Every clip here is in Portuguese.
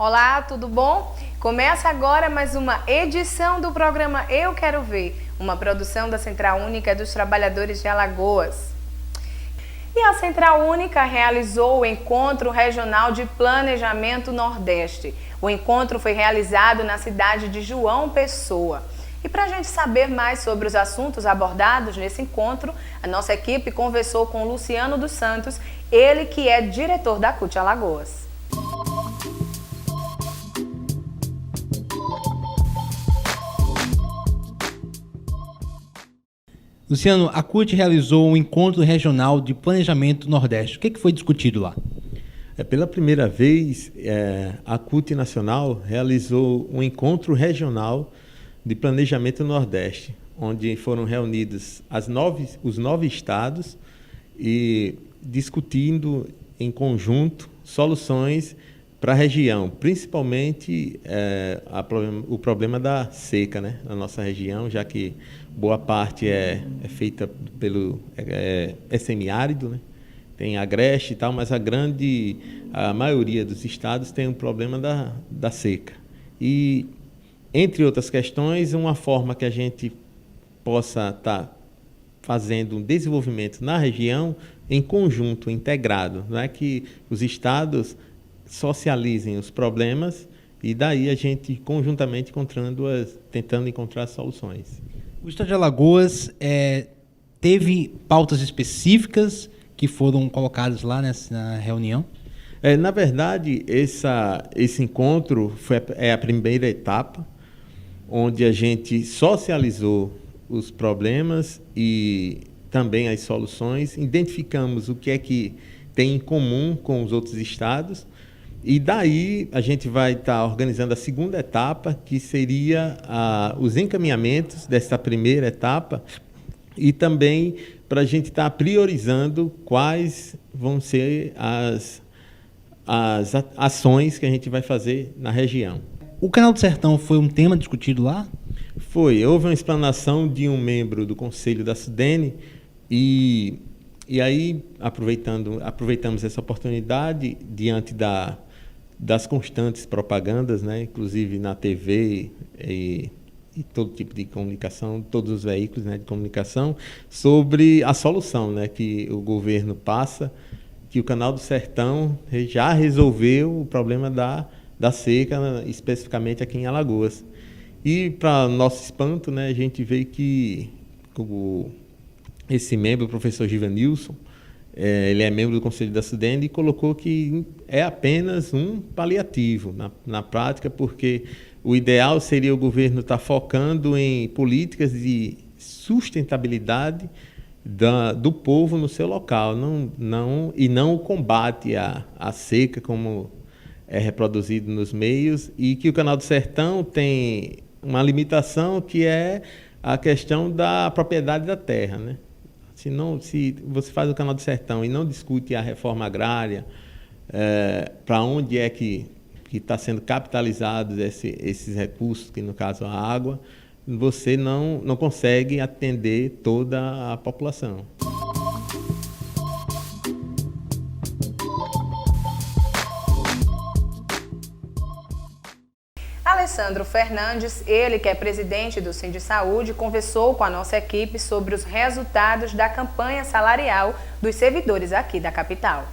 Olá, tudo bom? Começa agora mais uma edição do programa Eu Quero Ver, uma produção da Central Única dos Trabalhadores de Alagoas. E a Central Única realizou o Encontro Regional de Planejamento Nordeste. O encontro foi realizado na cidade de João Pessoa. E para a gente saber mais sobre os assuntos abordados nesse encontro, a nossa equipe conversou com Luciano dos Santos, ele que é diretor da CUT Alagoas. Luciano, a CUT realizou um encontro regional de planejamento Nordeste. O que foi discutido lá? Pela primeira vez, a CUT Nacional realizou um encontro regional de planejamento Nordeste, onde foram reunidos os 9 estados e discutindo em conjunto soluções para a região, principalmente o problema da seca, né, na nossa região, já que boa parte é feita é semiárido, né? Tem agreste e tal, mas a maioria dos estados tem um problema da seca. E, entre outras questões, uma forma que a gente possa estar fazendo um desenvolvimento na região em conjunto, integrado, não é que os estados socializem os problemas e daí a gente conjuntamente tentando encontrar soluções. O estado de Alagoas teve pautas específicas que foram colocadas lá na reunião? Na verdade, esse encontro é a primeira etapa, onde a gente socializou os problemas e também as soluções, identificamos o que é que tem em comum com os outros estados, e daí a gente vai estar organizando a segunda etapa, que seria os encaminhamentos dessa primeira etapa, e também para a gente estar priorizando quais vão ser as ações que a gente vai fazer na região. O Canal do Sertão foi um tema discutido lá? Houve uma explanação de um membro do Conselho da SUDENE e aí aproveitamos essa oportunidade diante das constantes propagandas, né, inclusive na TV e todo tipo de comunicação, todos os veículos, né, de comunicação, sobre a solução, né, que o governo passa, que o Canal do Sertão já resolveu o problema da seca, especificamente aqui em Alagoas. E, para nosso espanto, né, a gente vê que esse membro, o professor Givanilson, ele é membro do Conselho da SUDENE e colocou que é apenas um paliativo na prática, porque o ideal seria o governo estar focando em políticas de sustentabilidade do povo no seu local, e não o combate à seca, como é reproduzido nos meios, e que o Canal do Sertão tem uma limitação que é a questão da propriedade da terra, né? Se você faz o Canal do Sertão e não discute a reforma agrária, para onde é que está sendo capitalizados esses recursos, que no caso a água, você não consegue atender toda a população. Alessandro Fernandes, ele que é presidente do Sindisaúde, conversou com a nossa equipe sobre os resultados da campanha salarial dos servidores aqui da capital.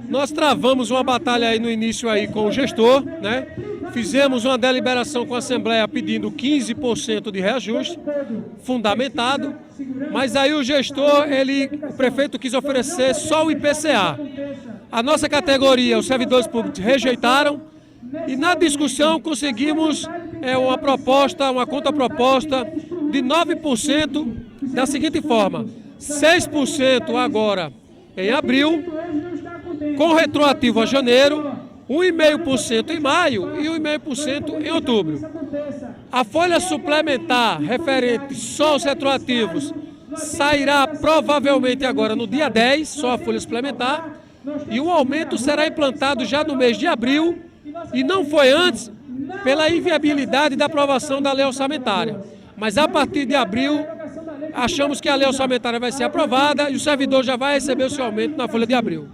Nós travamos uma batalha aí no início aí com o gestor, né? Fizemos uma deliberação com a Assembleia pedindo 15% de reajuste, fundamentado, mas aí o gestor, o prefeito quis oferecer só o IPCA. A nossa categoria, os servidores públicos, rejeitaram e na discussão conseguimos uma contraproposta de 9% da seguinte forma: 6% agora em abril, com retroativo a janeiro, 1,5% em maio e 1,5% em outubro. A folha suplementar referente só aos retroativos sairá provavelmente agora no dia 10, só a folha suplementar, e o aumento será implantado já no mês de abril e não foi antes pela inviabilidade da aprovação da lei orçamentária. Mas a partir de abril achamos que a lei orçamentária vai ser aprovada e o servidor já vai receber o seu aumento na folha de abril.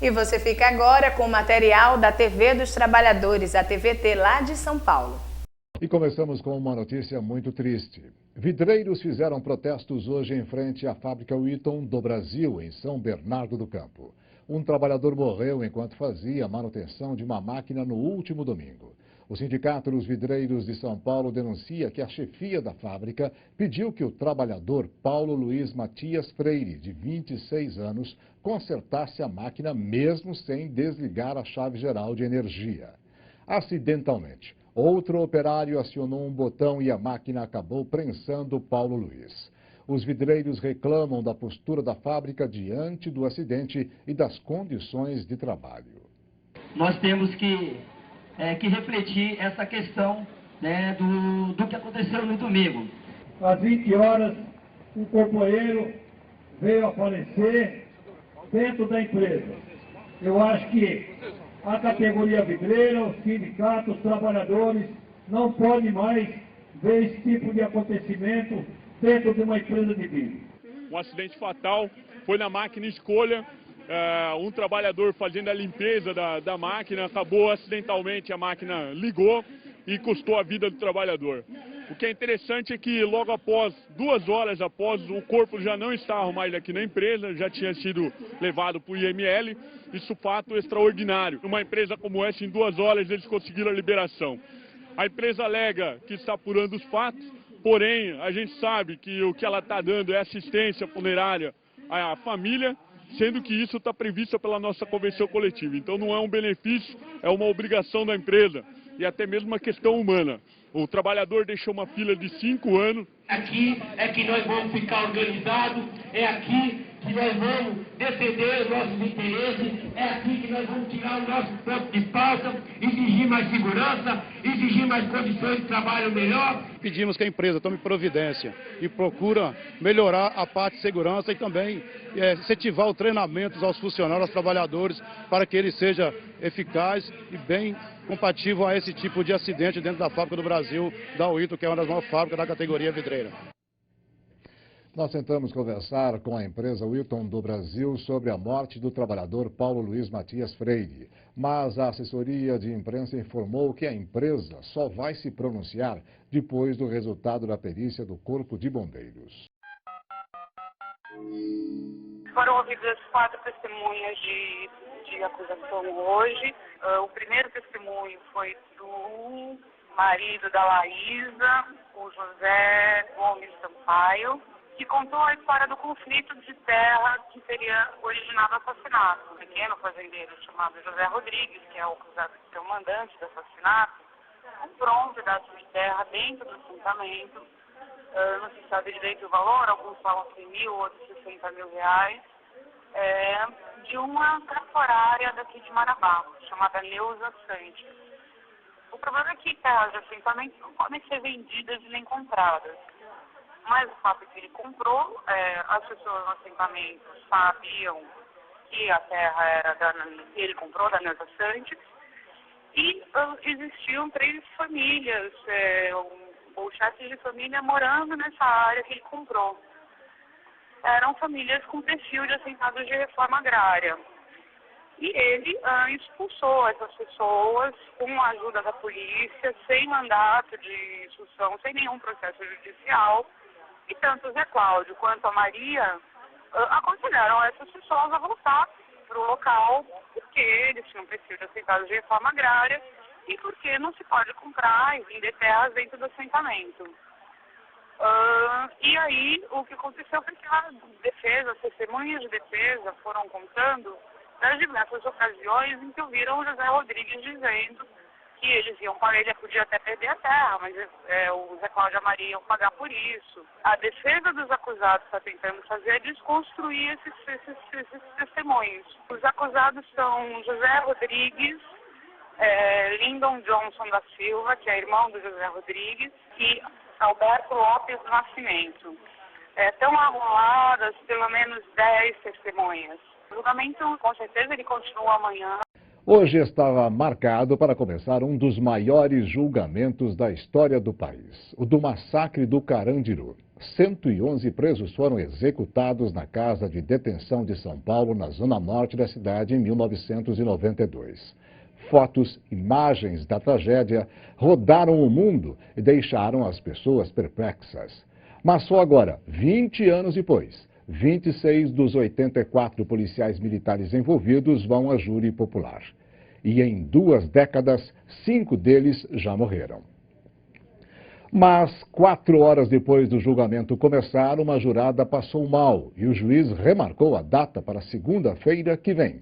E você fica agora com o material da TV dos Trabalhadores, a TVT lá de São Paulo. E começamos com uma notícia muito triste. Vidreiros fizeram protestos hoje em frente à fábrica Wheaton do Brasil, em São Bernardo do Campo. Um trabalhador morreu enquanto fazia manutenção de uma máquina no último domingo. O Sindicato dos Vidreiros de São Paulo denuncia que a chefia da fábrica pediu que o trabalhador Paulo Luiz Matias Freire, de 26 anos, consertasse a máquina mesmo sem desligar a chave geral de energia. Acidentalmente, outro operário acionou um botão e a máquina acabou prensando Paulo Luiz. Os vidreiros reclamam da postura da fábrica diante do acidente e das condições de trabalho. Nós temos que refletir essa questão, né, do que aconteceu no domingo. Às 20 horas, um companheiro veio a falecer dentro da empresa. Eu acho que a categoria vidreira, os sindicatos, os trabalhadores não podem mais ver esse tipo de acontecimento dentro de uma empresa de vidro. Um acidente fatal foi na máquina escolha. Um trabalhador fazendo a limpeza da máquina, acabou acidentalmente, a máquina ligou e custou a vida do trabalhador. O que é interessante é que logo após, 2 horas após, o corpo já não estava mais aqui na empresa, já tinha sido levado para o IML, isso fato extraordinário. Uma empresa como essa, em 2 horas, eles conseguiram a liberação. A empresa alega que está apurando os fatos, porém, a gente sabe que o que ela está dando é assistência funerária à família, sendo que isso está previsto pela nossa convenção coletiva. Então não é um benefício, é uma obrigação da empresa e até mesmo uma questão humana. O trabalhador deixou uma fila de 5 anos. Aqui é que nós vamos ficar organizados, é aqui que nós vamos defender os nossos interesses, é aqui que nós vamos tirar o nosso ponto de pauta, exigir mais segurança, exigir mais condições de trabalho melhor. Pedimos que a empresa tome providência e procura melhorar a parte de segurança e também incentivar o treinamento aos funcionários, aos trabalhadores, para que ele seja eficaz e bem compatível a esse tipo de acidente dentro da fábrica do Brasil, da Wheaton, que é uma das maiores fábricas da categoria vidreira. Nós tentamos conversar com a empresa Wheaton do Brasil sobre a morte do trabalhador Paulo Luiz Matias Freire, mas a assessoria de imprensa informou que a empresa só vai se pronunciar depois do resultado da perícia do Corpo de Bombeiros. Foram ouvidas 4 testemunhas de acusação hoje. O primeiro testemunho foi do marido da Laísa, o José Gomes Sampaio, que contou a história do conflito de terra que teria originado o assassinato. Um pequeno fazendeiro chamado José Rodrigues, que é o acusado de ser o mandante do assassinato, comprou um pedaço de terra dentro do assentamento. Não se sabe direito o valor, alguns falam 100 mil, outros 60 mil reais, de uma traforária daqui de Marabá, chamada Neuza Santos. O problema é que terras de assentamento não podem ser vendidas e nem compradas. Mas o fato é que ele comprou, as pessoas no assentamento sabiam que a terra era ele comprou da Neuza Santos, e existiam 3 famílias, ou chefes de família morando nessa área que ele comprou. Eram famílias com perfil de assentados de reforma agrária. E ele expulsou essas pessoas com a ajuda da polícia, sem mandato de expulsão, sem nenhum processo judicial. E tanto o Zé Cláudio quanto a Maria aconselharam essas pessoas a voltar para o local, porque eles tinham perfil de assentados de reforma agrária e porque não se pode comprar e vender terras dentro do assentamento. E aí, o que aconteceu foi que a defesa, as testemunhas de defesa foram contando das diversas ocasiões em que ouviram o José Rodrigues dizendo que eles iam pagar, ele podia até perder a terra, mas o Zé Cláudio e a Maria iam pagar por isso. A defesa dos acusados está tentando fazer é desconstruir esses testemunhos. Os acusados são José Rodrigues, Lyndon Johnson da Silva, que é irmão do José Rodrigues, e Alberto Lopes do Nascimento. Estão arroladas pelo menos 10 testemunhas. O julgamento, com certeza, ele continua amanhã. Hoje estava marcado para começar um dos maiores julgamentos da história do país, o do massacre do Carandiru. 111 presos foram executados na casa de detenção de São Paulo, na zona norte da cidade, em 1992. Fotos, imagens da tragédia rodaram o mundo e deixaram as pessoas perplexas. Mas só agora, 20 anos depois, 26 dos 84 policiais militares envolvidos vão a júri popular. E em 2 décadas, 5 deles já morreram. Mas 4 horas depois do julgamento começar, uma jurada passou mal e o juiz remarcou a data para segunda-feira que vem.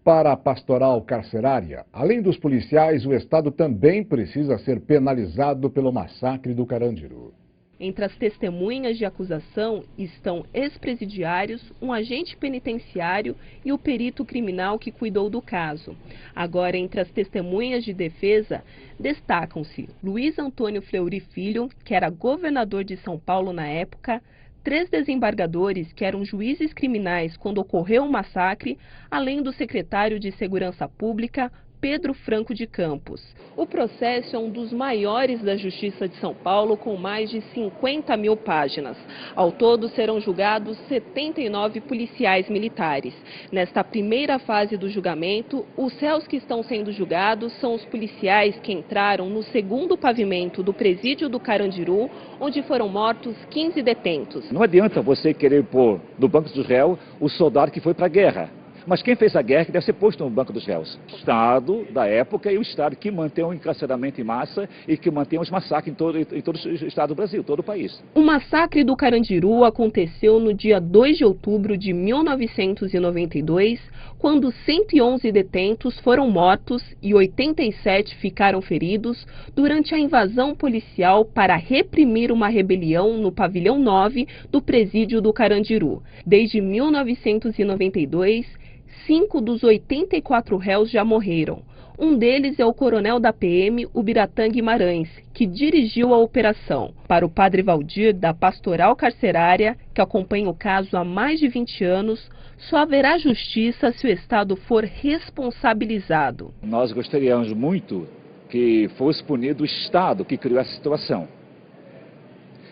Para a pastoral carcerária, além dos policiais, o Estado também precisa ser penalizado pelo massacre do Carandiru. Entre as testemunhas de acusação estão ex-presidiários, um agente penitenciário e o perito criminal que cuidou do caso. Agora, entre as testemunhas de defesa, destacam-se Luiz Antônio Fleury Filho, que era governador de São Paulo na época, 3 desembargadores que eram juízes criminais quando ocorreu o massacre, além do secretário de Segurança Pública, Pedro Franco de Campos. O processo é um dos maiores da Justiça de São Paulo, com mais de 50 mil páginas. Ao todo, serão julgados 79 policiais militares. Nesta primeira fase do julgamento, os réus que estão sendo julgados são os policiais que entraram no 2º pavimento do presídio do Carandiru, onde foram mortos 15 detentos. Não adianta você querer pôr no banco dos réus o soldado que foi para a guerra. Mas quem fez a guerra que deve ser posto no banco dos réus? O Estado da época e o Estado que mantém o encarceramento em massa e que mantém os massacres em todo o Estado do Brasil, todo o país. O massacre do Carandiru aconteceu no dia 2 de outubro de 1992, quando 111 detentos foram mortos e 87 ficaram feridos durante a invasão policial para reprimir uma rebelião no pavilhão 9 do presídio do Carandiru. Desde 1992, 5 dos 84 réus já morreram. Um deles é o coronel da PM, Ubiratã Guimarães, que dirigiu a operação. Para o padre Valdir, da Pastoral Carcerária, que acompanha o caso há mais de 20 anos, só haverá justiça se o Estado for responsabilizado. Nós gostaríamos muito que fosse punido o Estado que criou essa situação.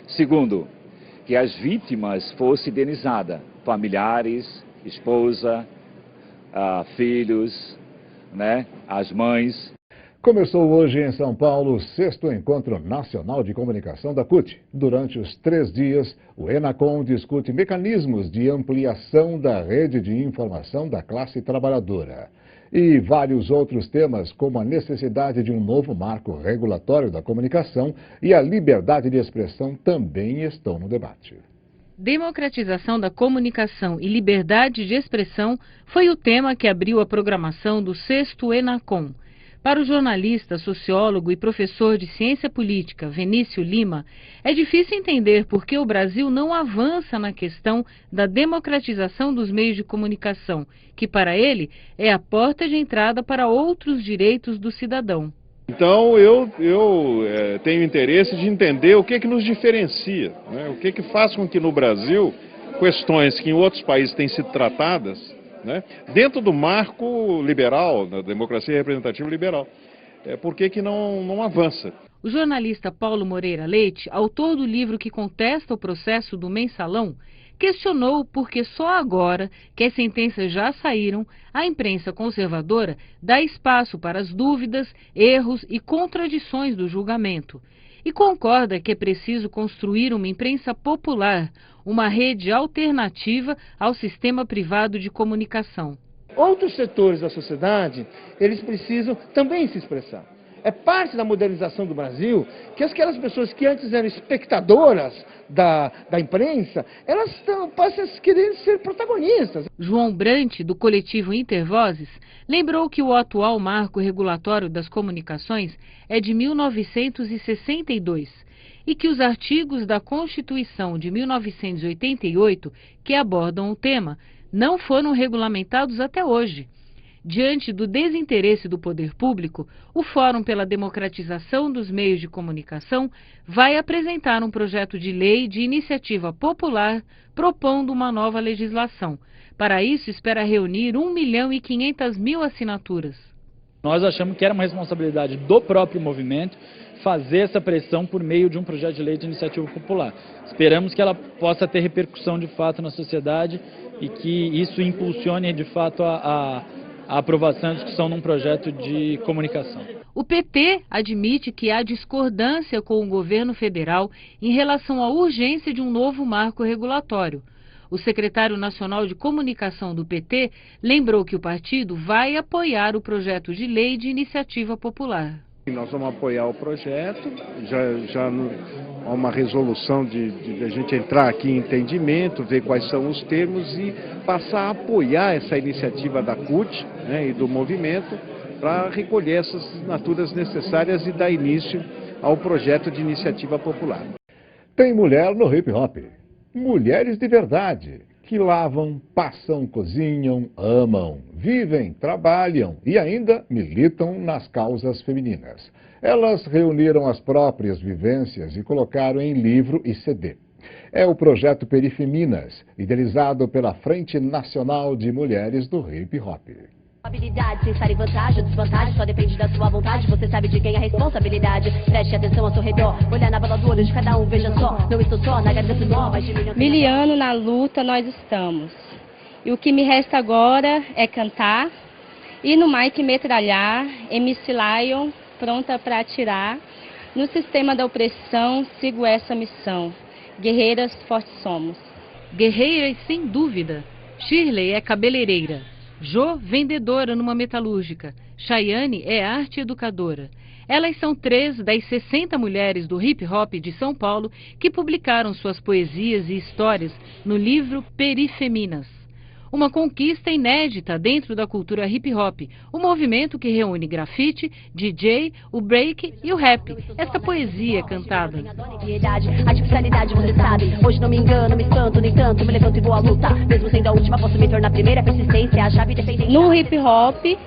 Segundo, que as vítimas fossem indenizadas, familiares, esposa, filhos, as mães. Começou hoje em São Paulo o 6º Encontro Nacional de Comunicação da CUT. Durante os 3 dias, o ENACOM discute mecanismos de ampliação da rede de informação da classe trabalhadora. E vários outros temas, como a necessidade de um novo marco regulatório da comunicação e a liberdade de expressão, também estão no debate. Democratização da comunicação e liberdade de expressão foi o tema que abriu a programação do 6º ENACOM. Para o jornalista, sociólogo e professor de ciência política, Vinícius Lima, é difícil entender por que o Brasil não avança na questão da democratização dos meios de comunicação, que para ele é a porta de entrada para outros direitos do cidadão. Então eu tenho interesse de entender o que nos diferencia, o que faz com que no Brasil questões que em outros países têm sido tratadas, dentro do marco liberal, da democracia representativa liberal, por que não avança? O jornalista Paulo Moreira Leite, autor do livro que contesta o processo do Mensalão, questionou por que só agora que as sentenças já saíram, a imprensa conservadora dá espaço para as dúvidas, erros e contradições do julgamento. E concorda que é preciso construir uma imprensa popular, uma rede alternativa ao sistema privado de comunicação. Outros setores da sociedade, eles precisam também se expressar. É parte da modernização do Brasil que aquelas pessoas que antes eram espectadoras da imprensa, elas passam a querer ser protagonistas. João Brant, do coletivo Intervozes, lembrou que o atual marco regulatório das comunicações é de 1962 e que os artigos da Constituição de 1988, que abordam o tema, não foram regulamentados até hoje. Diante do desinteresse do poder público, o Fórum pela Democratização dos Meios de Comunicação vai apresentar um projeto de lei de iniciativa popular propondo uma nova legislação. Para isso, espera reunir 1.500.000 assinaturas. Nós achamos que era uma responsabilidade do próprio movimento fazer essa pressão por meio de um projeto de lei de iniciativa popular. Esperamos que ela possa ter repercussão de fato na sociedade e que isso impulsione de fato a aprovação e discussão num projeto de comunicação. O PT admite que há discordância com o governo federal em relação à urgência de um novo marco regulatório. O secretário nacional de comunicação do PT lembrou que o partido vai apoiar o projeto de lei de iniciativa popular. Nós vamos apoiar o projeto, já há uma resolução de a gente entrar aqui em entendimento, ver quais são os termos e passar a apoiar essa iniciativa da CUT, né, e do movimento para recolher essas assinaturas necessárias e dar início ao projeto de iniciativa popular. Tem mulher no hip hop. Mulheres de verdade, que lavam, passam, cozinham, amam, vivem, trabalham e ainda militam nas causas femininas. Elas reuniram as próprias vivências e colocaram em livro e CD. É o projeto Perifeminas, idealizado pela Frente Nacional de Mulheres do Hip Hop. Habilidade, sem estar em vantagem ou desvantagem, só depende da sua vontade. Você sabe de quem é a responsabilidade. Preste atenção ao seu redor, olhar na bola do olho de cada um, veja só. Não estou só, na garganta nova, de milhões. Miliano na luta nós estamos. E o que me resta agora é cantar, e no mic metralhar, MC Lion, pronta para atirar. No sistema da opressão, sigo essa missão. Guerreiras fortes somos. Guerreiras sem dúvida. Shirley é cabeleireira. Jo, vendedora numa metalúrgica. Chayane é arte educadora. Elas são 3 das 60 mulheres do hip hop de São Paulo que publicaram suas poesias e histórias no livro Perifeminas. Uma conquista inédita dentro da cultura hip hop, o movimento que reúne grafite, DJ, o break e o rap. Esta poesia cantada. A tipicalidade você sabe, hoje não me engano, me espanto, nem tanto, me levanto e vou à luta. Mesmo sendo a última, posso me tornar a primeira, persistência, a chave dependente. No hip hop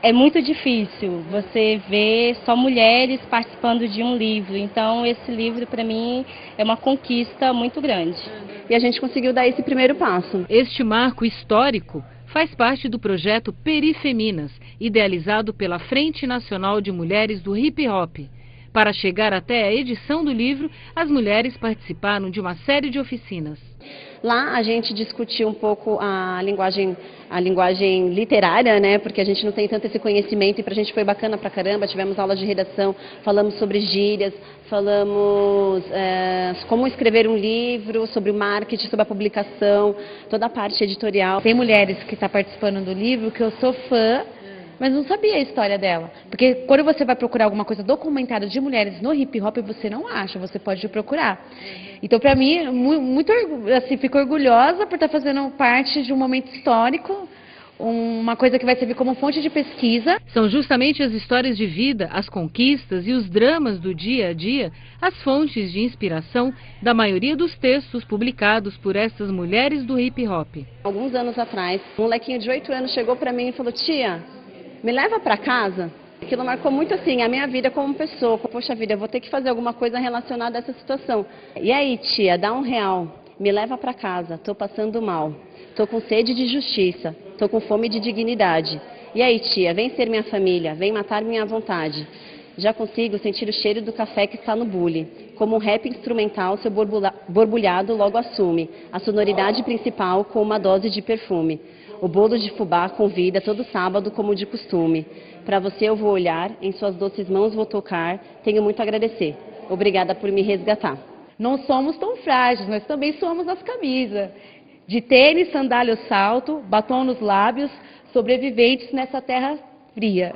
é muito difícil você ver só mulheres participando de um livro. Então esse livro para mim é uma conquista muito grande. E a gente conseguiu dar esse primeiro passo. Este marco histórico faz parte do projeto Perifeminas, idealizado pela Frente Nacional de Mulheres do Hip Hop. Para chegar até a edição do livro, as mulheres participaram de uma série de oficinas. Lá a gente discutiu um pouco a linguagem literária, né? Porque a gente não tem tanto esse conhecimento e pra gente foi bacana pra caramba. Tivemos aulas de redação, falamos sobre gírias, falamos como escrever um livro, sobre o marketing, sobre a publicação, toda a parte editorial. Tem mulheres que estão participando do livro que eu sou fã, mas não sabia a história dela. Porque quando você vai procurar alguma coisa documentada de mulheres no hip hop, você não acha, você pode procurar. Então, para mim, muito assim, fico orgulhosa por estar fazendo parte de um momento histórico, uma coisa que vai servir como fonte de pesquisa. São justamente as histórias de vida, as conquistas e os dramas do dia a dia as fontes de inspiração da maioria dos textos publicados por essas mulheres do hip hop. Alguns anos atrás, um molequinho de 8 anos chegou para mim e falou: tia, me leva para casa. Aquilo marcou muito assim a minha vida como pessoa. Poxa vida, eu vou ter que fazer alguma coisa relacionada a essa situação. E aí, tia, dá R$1, me leva para casa, tô passando mal. Tô com sede de justiça, tô com fome de dignidade. E aí, tia, vem ser minha família, vem matar minha vontade. Já consigo sentir o cheiro do café que está no bule. Como um rap instrumental, seu borbulhado logo assume a sonoridade principal com uma dose de perfume. O bolo de fubá convida todo sábado como de costume. Para você eu vou olhar, em suas doces mãos vou tocar. Tenho muito a agradecer. Obrigada por me resgatar. Não somos tão frágeis, nós também somos nas camisas. De tênis, sandália ou salto, batom nos lábios, sobreviventes nessa terra fria.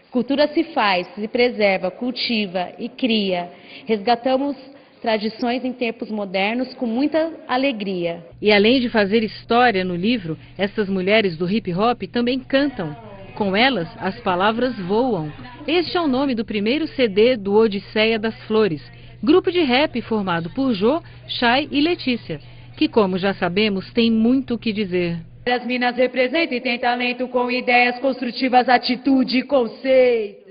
Cultura se faz, se preserva, cultiva e cria. Resgatamos tradições em tempos modernos com muita alegria. E além de fazer história no livro, essas mulheres do hip hop também cantam. Com elas, as palavras voam. Este é o nome do primeiro CD do Odisseia das Flores, grupo de rap formado por Jo, Chay e Letícia, que, como já sabemos, tem muito o que dizer. As minas representam e têm talento com ideias construtivas, atitude e conceito.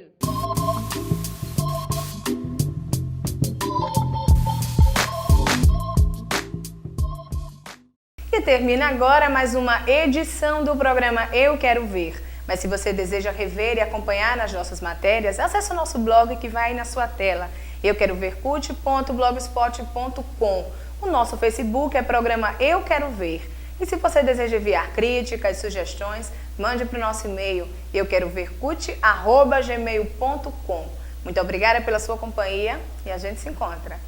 E termina agora mais uma edição do programa Eu Quero Ver. Mas se você deseja rever e acompanhar as nossas matérias, acesse o nosso blog que vai aí na sua tela, euquerover.blogspot.com. O nosso Facebook é programa Eu Quero Ver. E se você deseja enviar críticas, sugestões, mande para o nosso e-mail euquerovercut@gmail.com. Muito obrigada pela sua companhia e a gente se encontra.